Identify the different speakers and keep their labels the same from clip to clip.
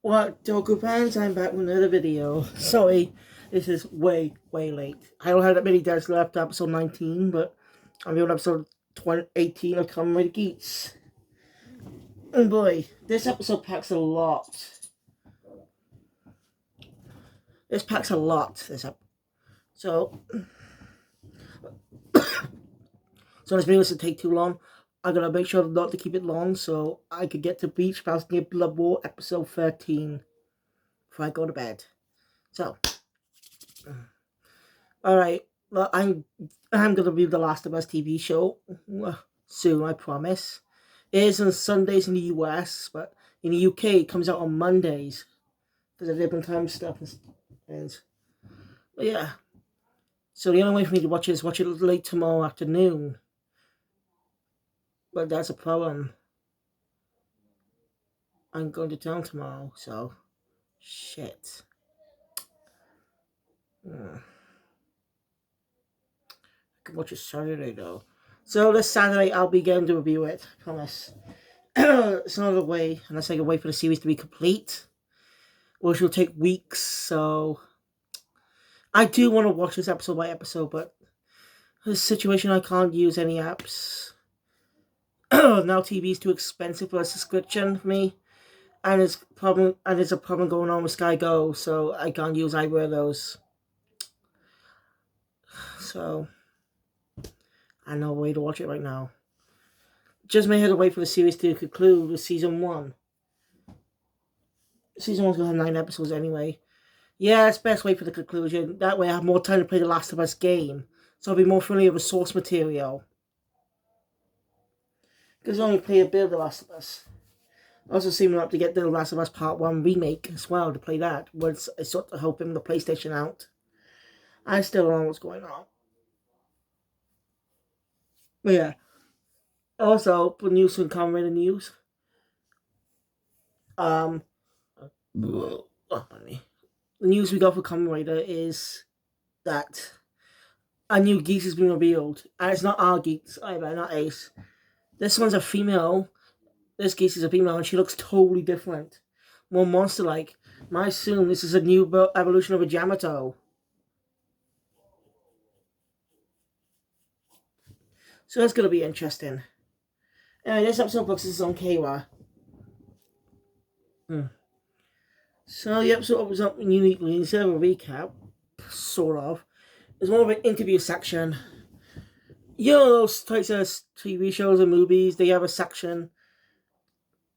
Speaker 1: What, Doku fans? I'm back with another video. Sorry, this is way late. I don't have that many days left, episode 19, but I'm on episode 18 of Kamen Geats. And boy, this episode packs a lot. This packs a lot, So, this video doesn't take too long. I'm gonna make sure not to keep it long so I could get to Beach Near Blood War episode 13 before I go to bed. So, alright, well, I'm gonna review The Last of Us TV show soon, I promise. It is on Sundays in the US, but in the UK it comes out on Mondays because of different time stuff and but yeah. So the only way for me to watch it is watch it late tomorrow afternoon. But that's a problem. I'm going to town tomorrow, so shit. I can watch it Saturday though. So this Saturday I'll be getting to review it, I promise. It's another way, unless I can wait for the series to be complete, which will take weeks. So I do want to watch this episode by episode, but this situation I can't use any apps. Now TV is too expensive for a subscription for me, and there's a problem going on with Sky Go, so I can't use either of those. So I know a way to watch it right now. Just may have to wait for the series to conclude with season 1. Season 1's gonna have 9 episodes anyway. Yeah, it's best wait for the conclusion. That way I have more time to play The Last of Us game. So I'll be more familiar with source material. Because I only play a bit of The Last of Us. I also seem up to get The Last of Us Part 1 remake as well to play that once I sort of helping the PlayStation out. I still don't know what's going on. But yeah. Also, for news and Kamen news. Oh, funny. The news we got for Kamen Rider is that a new Geats has been revealed. And it's not our Geats either, not Ace. This one's a female. This Geats is a female and she looks totally different. More monster-like. I assume this is a new evolution of a Yamato. So that's going to be interesting. Anyway, this episode focuses on Keiwa. So the episode opens up uniquely instead of a recap, sort of. It's more of an interview section. You know those types of TV shows and movies, they have a section,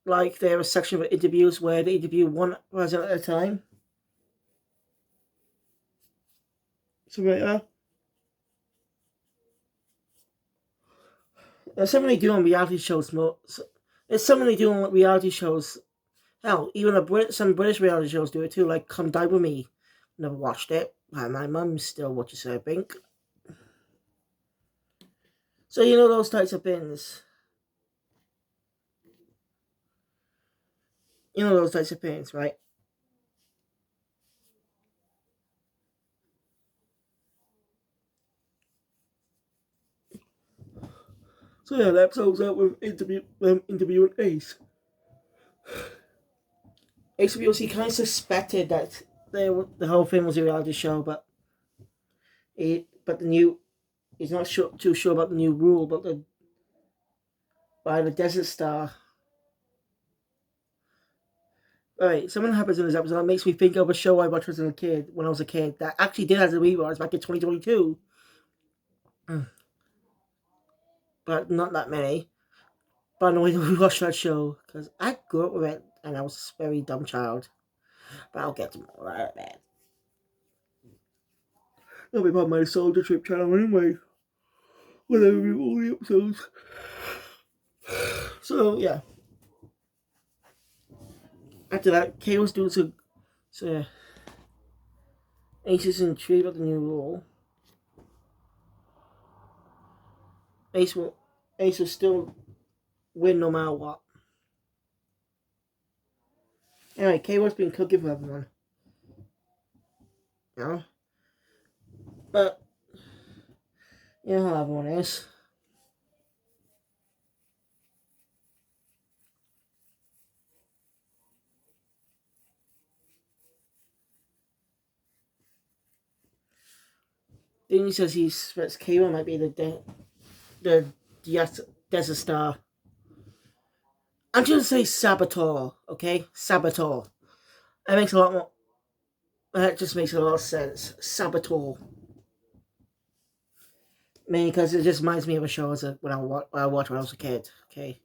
Speaker 1: like they have a section of interviews where they interview one person at a time. So right there. It's something they do on reality shows. It's something they do on reality shows. Hell, even some British reality shows do it too, like Come Die With Me. Never watched it. My mum still watches it, I think. So you know those types of things. You know those types of things, right? So yeah, the episode's out with interviewing Ace. Ace obviously kind of suspected that the whole thing was a reality show, but he's not too sure about the new rule, but by the Desert Star. Alright, something happens in this episode that makes me think of a show I watched when I was a kid that actually did have a reruns back in 2022. But not that many. But I know we watched that show because I grew up with it and I was a very dumb child. But I'll get to more of that. That'll be part of my Soldier Trip channel anyway. When I review all the episodes. So, yeah. After that, Kay was doing some. So, Ace is intrigued about the new rule. Ace will still win no matter what. Anyway, Kay was been cooking for everyone. You know? But, you know how everyone is. Then he says he suspects Kamen might be the Desert Star. I'm just gonna say Saboteur, okay? Saboteur. That makes a lot more. That just makes a lot of sense. Saboteur. Mainly because it just reminds me of a show when I watched when I was a kid. Okay.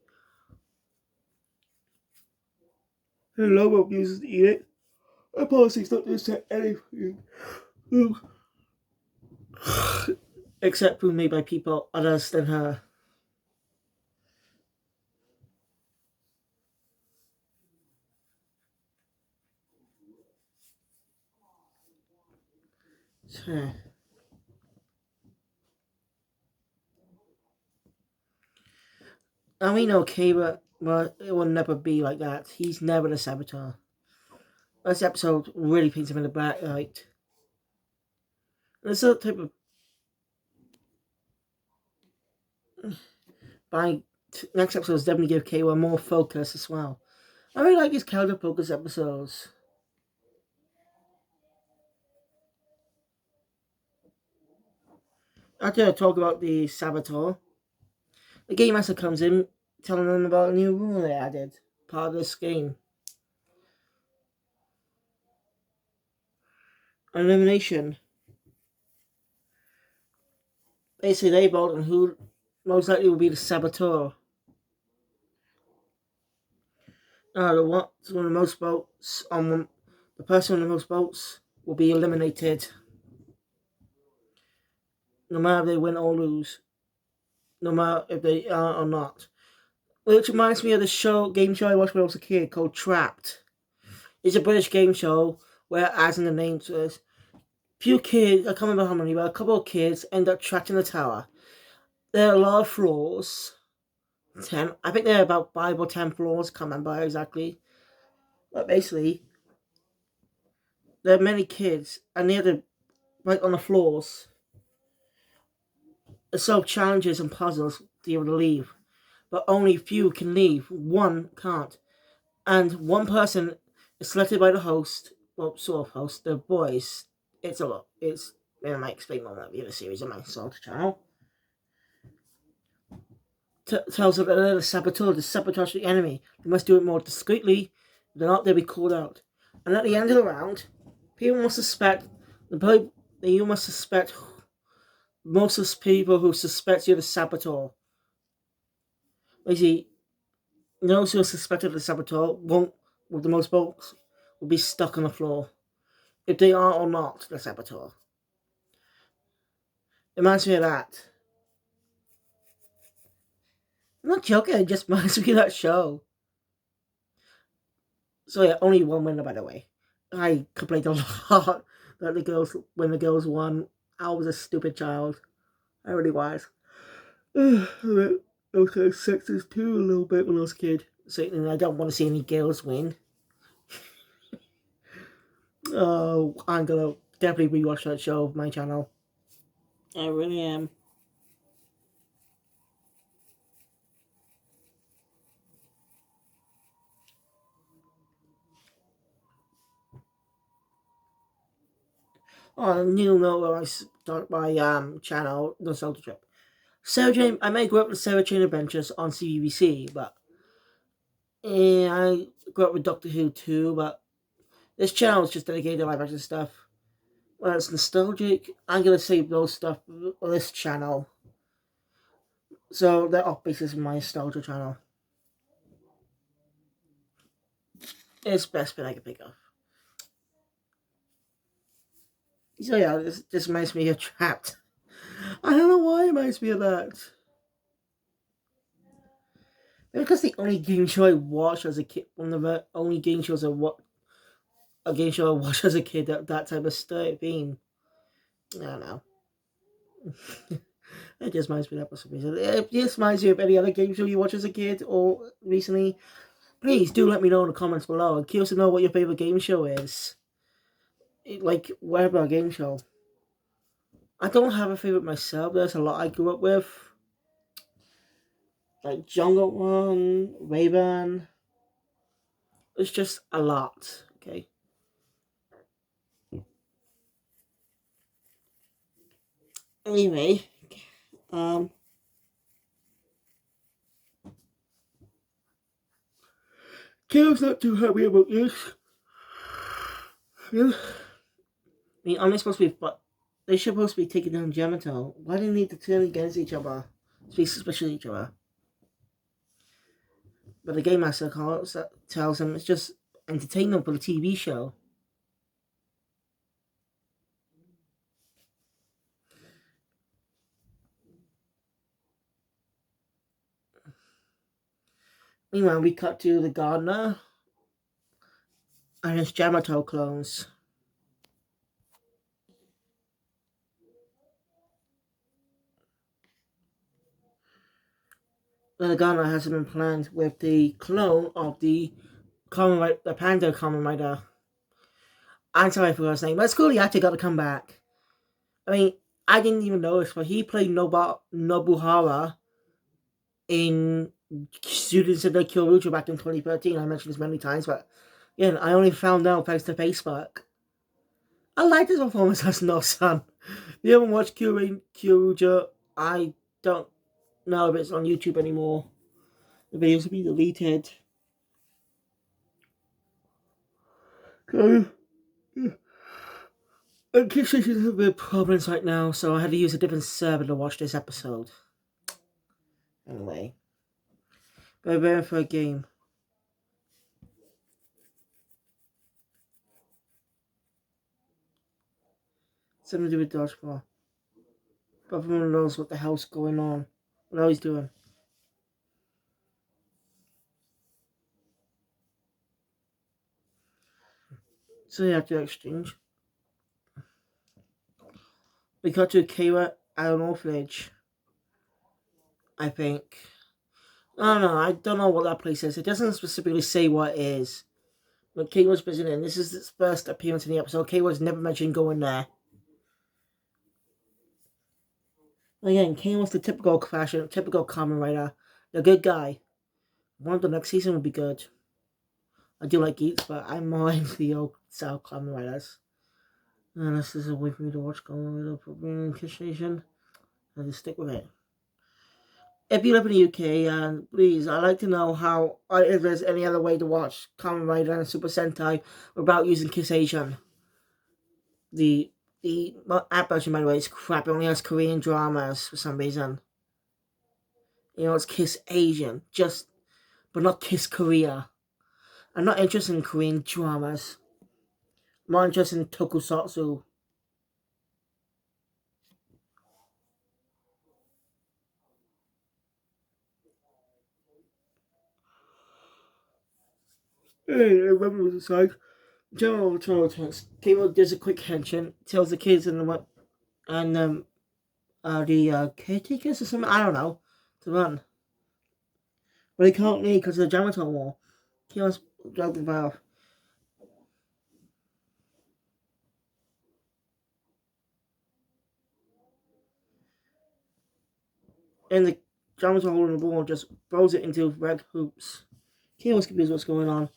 Speaker 1: The Lobo uses to eat it. Apologies, not to say anything. Except food made by people others than her. So, and we know Kira, but it will never be like that. He's never the saboteur. This episode really paints him in the black light. This is a type of by next episode is definitely give Kira more focus as well. I really like these character focus episodes. After I talk about the saboteur, the game master comes in telling them about a new rule they added, part of this game. Elimination. Basically, they vote on who most likely will be the saboteur. One of the most votes on the person with the most votes will be eliminated, no matter if they win or lose, no matter if they are or not. Which reminds me of the game show I watched when I was a kid called Trapped. It's a British game show where, as in the name says, few kids, I can't remember how many, but a couple of kids end up trapped in a tower. There are a lot of floors. 10. I think there are about 5 or 10 floors, can't remember exactly. But basically, there are many kids, and near the right on the floors, they solve challenges and puzzles to be able to leave. But only few can leave. One can't. And one person is selected by the host, well, sort of host, the boys. It's a lot. I might explain more about the other series on my Salter channel. Tells them that they're the saboteur, to sabotage the enemy. They must do it more discreetly. If they're not, they'll be called out. And at the end of the round, people must suspect you must suspect most of the people who suspect you're the saboteur. Basically, those who are suspected of the saboteur won't, with the most votes, will be stuck on the floor. If they are or not the saboteur. It reminds me of that. I'm not joking, it just reminds me of that show. So yeah, only one winner, by the way. I complained a lot that when the girls won, I was a stupid child. I really was. I was kind of sexist too a little bit when I was a kid. So I don't want to see any girls win. Oh, I'm gonna definitely rewatch that show on my channel. I really am. On a new note, where I start my channel, Nostalgia Trip. Sarah Jane, I may grow up with Sarah Jane Adventures on CBBC, but I grew up with Doctor Who too, but this channel is just dedicated to live action stuff. When it's nostalgic, I'm gonna save those stuff on this channel. So they're off basis of my nostalgia channel. It's the best bit I can think of. So yeah, this reminds me of Trapped. I don't know why it reminds me of that. Maybe because the only game show I watched as a kid, one of the only game shows a game show I watched as a kid that type of theme. I don't know. It just reminds me of that for some reason. If it just reminds you of any other game show you watched as a kid or recently, please do let me know in the comments below. I'm curious to know what your favorite game show is. Like, whatever game show. I don't have a favorite myself. There's a lot I grew up with. Like Jungle One, Raven. It's just a lot, okay? Anyway, um, Kale's not too happy about this. Yeah. I mean, I'm supposed to be, but they're supposed to be taking down Yamato. Why do they need to turn against each other? Speak suspicious of each other. But the game master tells them it's just entertainment for the TV show. Meanwhile, we cut to the gardener and his Yamato clones. Then the gardener has been planned with the clone of the the Panda Kamen Rider. I'm sorry for his name, but it's cool he actually got to come back. I mean, I didn't even notice, but he played Nobuhara in Students of the Kyoryuger back in 2013. I mentioned this many times, but yeah, I only found out thanks to Facebook. I like his performance as No-san. If you haven't watched Kyoryuger, I don't know if it's on YouTube anymore. The videos will be deleted. And Kickstarter has a bit of problems right now, so I had to use a different server to watch this episode. Anyway, we're waiting for a game. Something to do with dodgeball. But everyone knows what the hell's going on. What he's doing. So yeah, after exchange, we got to Kira at an orphanage. I think. I don't know what that place is. It doesn't specifically say what it is. But Kira's visiting. This is its first appearance in the episode. Kira's never mentioned going there. Again, Kane was the typical fashion, typical Kamen Rider, the good guy. One of the next season would be good. I do like Geats, but I'm more into the old style Kamen Riders. And this is a way for me to watch Kamen Rider for being in Kiss Station. I'll just stick with it. If you live in the UK, please, I'd like to know how, if there's any other way to watch Kamen Rider and Super Sentai without using Kiss Asian. The app version, by the way, is crap. It only has Korean dramas for some reason. It's Kiss Asian, but not Kiss Korea. I'm not interested in Korean dramas. I'm more interested in tokusatsu. Hey, I remember what it's like. General Turtles. Kimo does a quick henshin, tells the kids and the caretakers or something, I don't know, to run. But they can't leave because of the Yamato War. Kimo's dragged the valve. And the Yamato holding the ball just throws it into red hoops. Kimo's confused what's going on.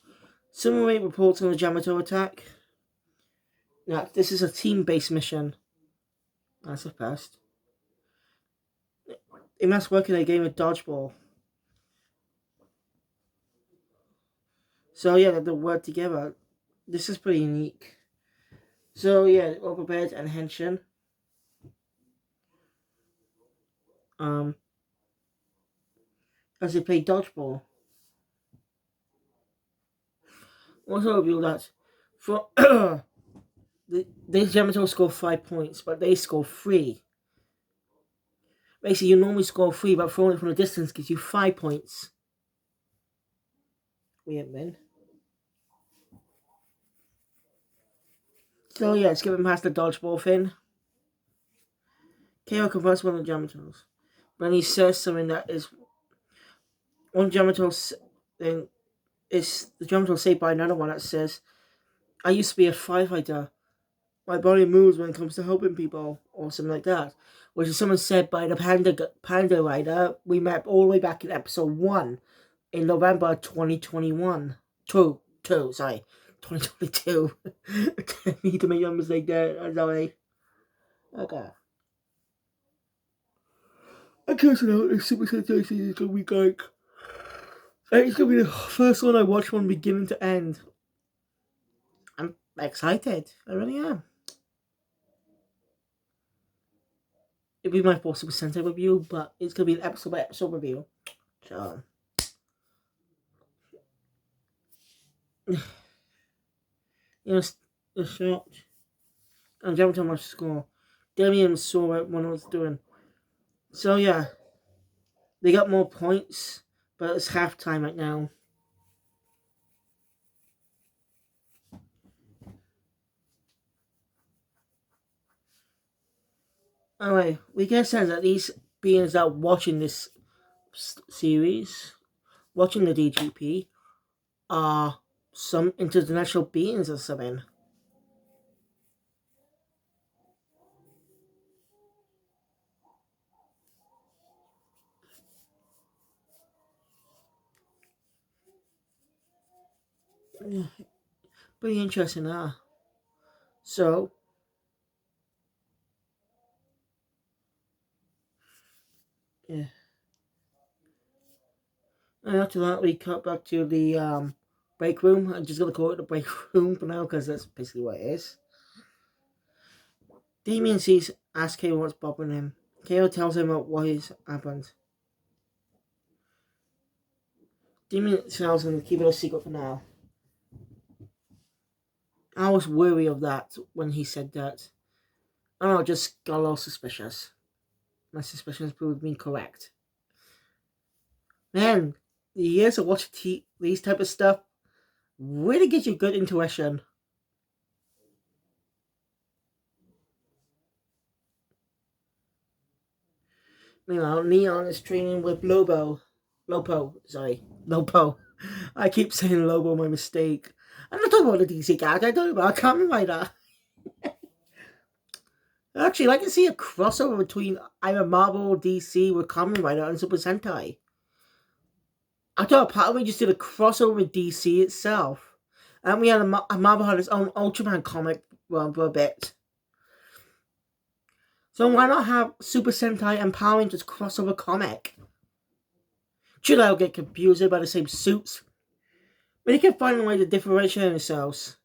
Speaker 1: Summary reports on the Yamato attack. Now, this is a team-based mission. That's a first. It must work in a game of dodgeball. So yeah, they work together. This is pretty unique. So yeah, all prepared and henshin. As they play dodgeball. Also reveal that for these Yamato score 5 points, but they score 3. Basically, you normally score 3, but throwing it from a distance gives you 5 points. Weird, man. So yeah, skipping past the dodgeball thing. KO confronts one of the Yamatos. When he says something that is one Yamato thing is the Yamato saved by another one that says, I used to be a firefighter. My body moves when it comes to helping people, or something like that. Which is something said by the Panda Rider we met all the way back in episode 1 in November 2021. 2022. I need to make a mistake there, sorry. Okay. I can't know the Super Sentai series is gonna be like. It's gonna be the first one I watch from beginning to end. I'm excited. I really am. It'll be my first Super Sentai review, but it's gonna be an episode by episode review. So, you know, the short. I'm jumping to my score. Damien saw it when I was doing. So yeah, they got more points, but it's halftime right now. Anyway, we get a sense that these beings that are watching this series, watching the DGP, are some international beings or something. Yeah, pretty interesting, huh? So, yeah. And after that, we cut back to the break room. I'm just gonna call it the break room for now because that's basically what it is. Damien sees, asks Kale what's bothering him. Kale tells him about what has happened. Damien tells him to keep it a secret for now. I was wary of that when he said that. I don't know, just got a little suspicious. My suspicions proved me correct. Man, the years of watching these type of stuff really gives you good intuition. Meanwhile, Neon is training with Lobo. Lopo, sorry. Lopo. I keep saying Lobo, my mistake. I'm not talking about the DC character, I'm talking about Kamen Rider. Actually, I can see a crossover between either Marvel, DC, with Kamen Rider and Super Sentai. I thought part of me just did a crossover with DC itself. And we had a Marvel had its own Ultraman comic run for a bit. So why not have Super Sentai and Power Rangers crossover comic? Sure, I'll get confused by the same suits, but they can find a way to differentiate themselves,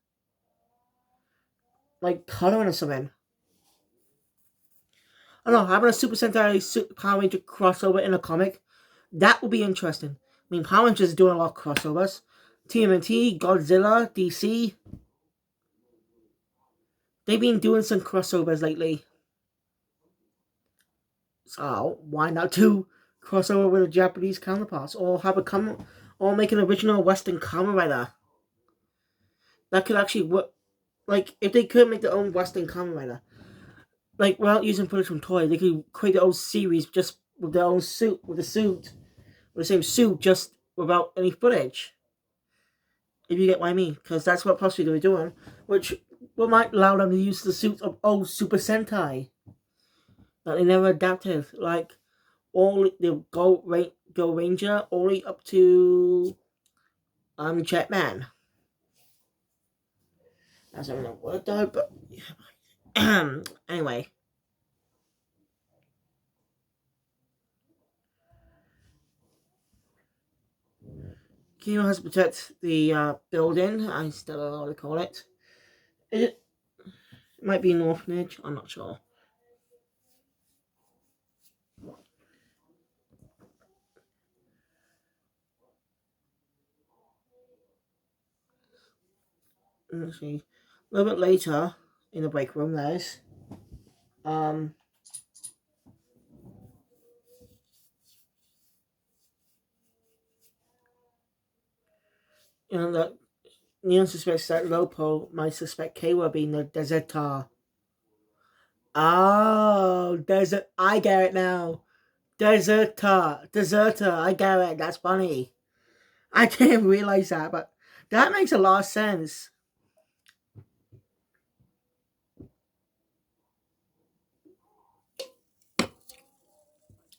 Speaker 1: like coloring or something. I don't know, having a Super Sentai Power Ranger crossover in a comic, that would be interesting. I mean, Power Rangers is doing a lot of crossovers. TMNT, Godzilla, DC, they've been doing some crossovers lately. So why not do crossover with the Japanese counterparts, or have or make an original Western Kamen Rider that could actually work? Like if they could make their own Western Kamen Rider, like without using footage from toy, they could create their own series just with their own suit, with the same suit, just without any footage. If you get what I mean, because that's what possibly they're doing, which might allow them to use the suits of old Super Sentai that they never adapted, like all the Go Ranger, all the way up to Jetman. That's not gonna work though, but anyway. Kino has to protect the building. I still don't know what to call it. It might be an orphanage. I'm not sure. Let's see. A little bit later in the break room, there's um, that Neon suspects that Lopo might suspect Kawa being the deserter. Oh, desert! I get it now. Deserter. I get it. That's funny. I didn't realize that, but that makes a lot of sense.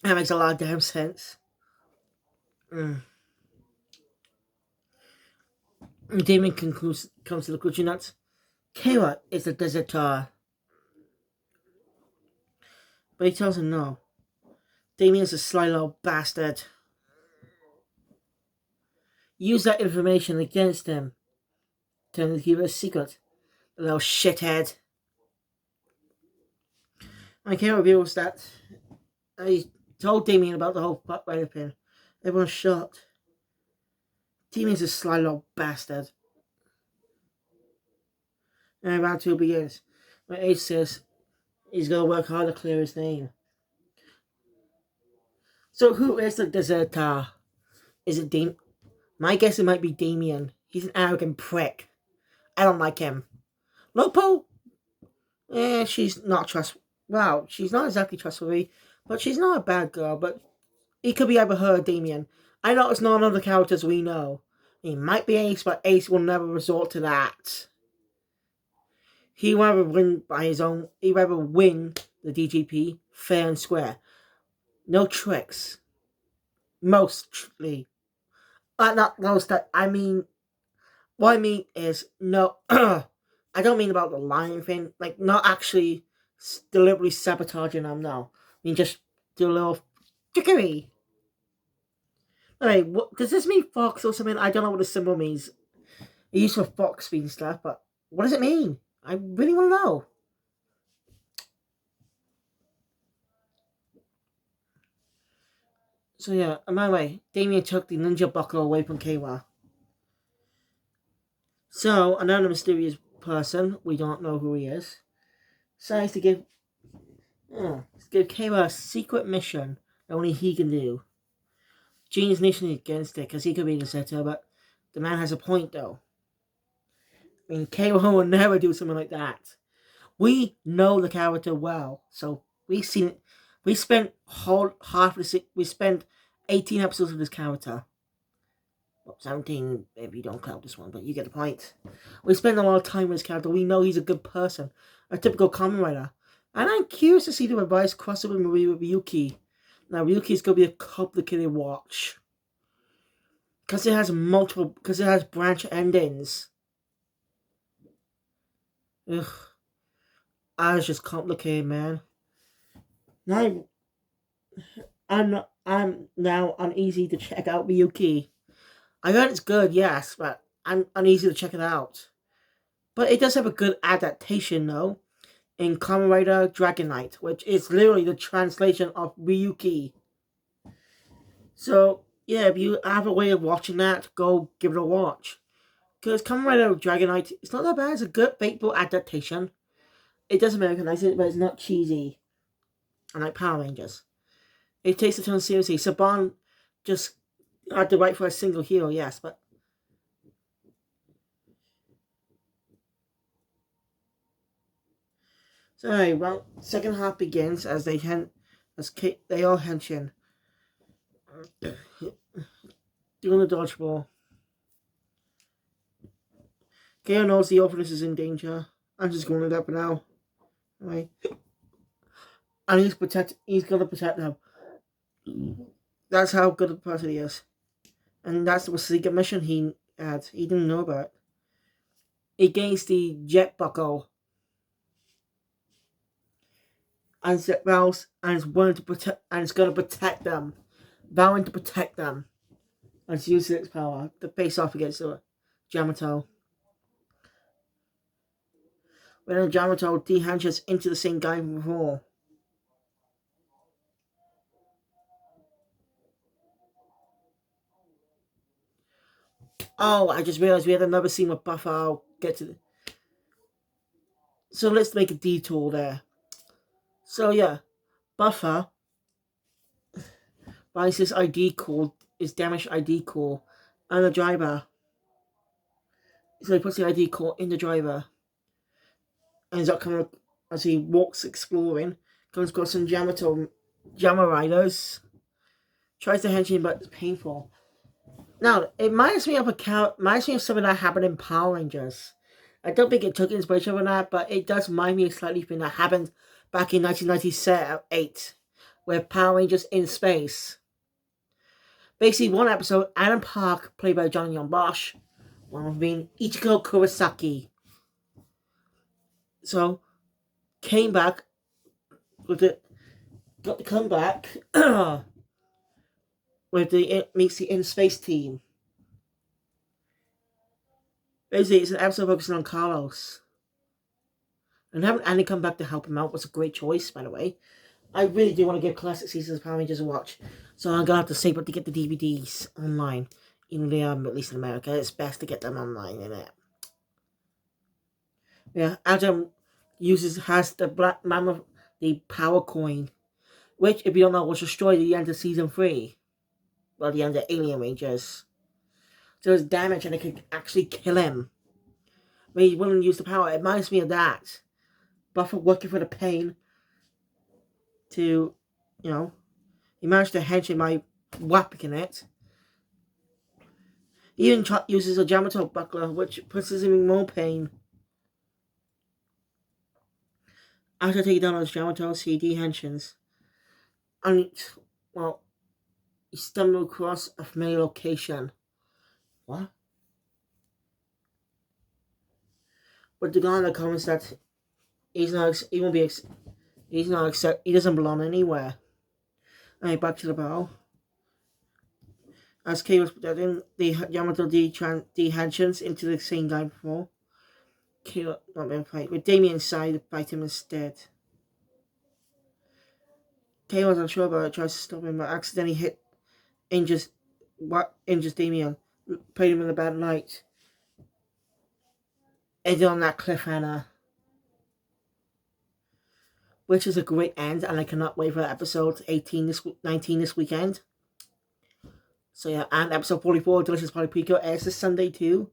Speaker 1: That makes a lot of damn sense. Mm. Damon comes to the conclusion that Kayla is a deserter, but he tells him no. Damien's a sly little bastard. Use that information against him. Tell him to keep it a secret. A little shithead. I can't reveal that I told Damien about the whole butt right pin. Everyone's shocked. Damien's a sly little bastard. And round 2 begins. When Ace says he's gonna work hard to clear his name. So who is the deserter? Is it Damien? My guess it might be Damien. He's an arrogant prick. I don't like him. Lopo? She's not trustworthy. Well, she's not exactly trustworthy, but she's not a bad girl, but it could be either her or Damien. I know it's not other characters we know. He might be Ace, but Ace will never resort to that. He'd rather win by his own. He'd rather win the DGP fair and square. No tricks. Mostly. Not most. I mean, what I mean is no. I don't mean about the lying thing. Like not actually deliberately sabotaging them. No, I mean just do a little trickery. Alright, does this mean fox or something? I don't know what the symbol means. It used for fox being stuff, but what does it mean? I really want to know. So yeah, on my way, Damien took the ninja buckle away from Keiwa. So another mysterious person, we don't know who he is, decides to give Keiwa a secret mission that only he can do. Gene's initially against it because he could be the setter, but the man has a point though. I mean, Keiwa will never do something like that. We know the character well, so we've seen it. We spent we spent 18 episodes with this character. Well, 17 if you don't count this one, but you get the point. We spend a lot of time with this character. We know he's a good person, a typical Kamen Rider. And I'm curious to see the revised crossover movie with Ryuki. Now, Ryuki's going to be a complicated watch. Because it has branch endings. Ugh. I was just complicated, man. Now, I'm now uneasy to check out Ryuki. I heard it's good, yes, but I'm uneasy to check it out. But it does have a good adaptation, though, in Kamen Rider Dragon Knight, which is literally the translation of Ryuki. So, yeah, if you have a way of watching that, go give it a watch. Because Kamen Rider Dragon Knight, it's not that bad. It's a good, faithful adaptation. It does Americanize it, but it's not cheesy. Unlike Power Rangers. It takes the tone seriously. Saban just had to write for a single hero, yes, but so anyway, well, second half begins as they all henshin doing the dodgeball. Gale knows the orphanage is in danger. I'm just going to that for now. Right. And he's gonna protect them. That's how good a person he is. And that's the secret mission he had. He didn't know about. He gains the jet buckle. And it vows and is willing to protect and it's gonna protect them. Vowing to protect them. And it's using its power to face off against Yamato. When Yamato dehanches into the same guy from before. Oh, I just realized we had another scene with Buffer. I'll get to So let's make a detour there. So yeah, Buffer finds his ID call, his damaged ID call, and the driver. So he puts the ID call in the driver. And ends up coming as he walks exploring, comes across some Jama riders. Tries to hench him, but it's painful. Now, it reminds me of something that happened in Power Rangers. I don't think it took inspiration from that, but it does remind me of slightly something that happened back in 1998 with Power Rangers in Space. Basically, one episode, Adam Park, played by Johnny Young Bosch, one of being Ichiko Kurosaki. So, came back with it, got to come back with meets the in space team. Basically, it's an episode focusing on Carlos. And having Andy come back to help him out was a great choice, by the way. I really do want to give classic seasons of Power Rangers a watch. So I'm going to have to save up to get the DVDs online. Even though they are, at least in America, it's best to get them online, isn't it? Yeah, Adam has the Black Mammoth, the Power Coin, which, if you don't know, was destroyed at the end of Season 3. Well, the end of Alien Rangers. So it's damaged and it could actually kill him. When he wouldn't use the power. It reminds me of that. But for working for the pain to, he managed to hedge it by whapping it. He even uses a Yamato buckler, which puts him in more pain. After taking down those Yamatos, he dehensions. And, well, he stumbled across a familiar location. What? But the guy in the comments that he doesn't belong anywhere. Alright, back to the battle. As Kay was protecting the Yamato dehensions into the same guy before. Kay not being fight with Damien inside to fight him instead. Kay was unsure about it, tries to stop him, but accidentally injures Damien, put him in a bad light. Ended on that cliffhanger, which is a great end, and I cannot wait for episode 19 this weekend. So yeah, and episode 44, Delicious Party Pico, airs this Sunday too.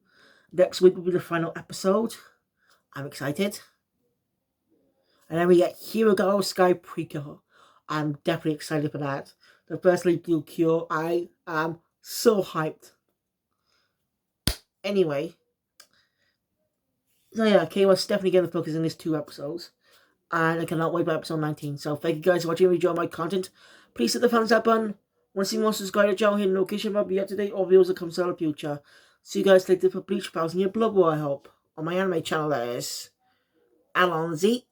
Speaker 1: Next week will be the final episode. I'm excited. And then we get Hero Sky Prequel. I'm definitely excited for that. The first lead Blue Cure, I am so hyped. Anyway. So yeah, Kay was definitely getting the focus in these 2 episodes. And I cannot wait for episode 19. So thank you guys for watching and enjoying my content. Please hit the thumbs up button. Want to see more, subscribe to the channel, hit the notification bell, be up to date all videos that come out in the future. See you guys later for Bleach Pals and your Blood War, I hope. On my anime channel, that is. Alonzi.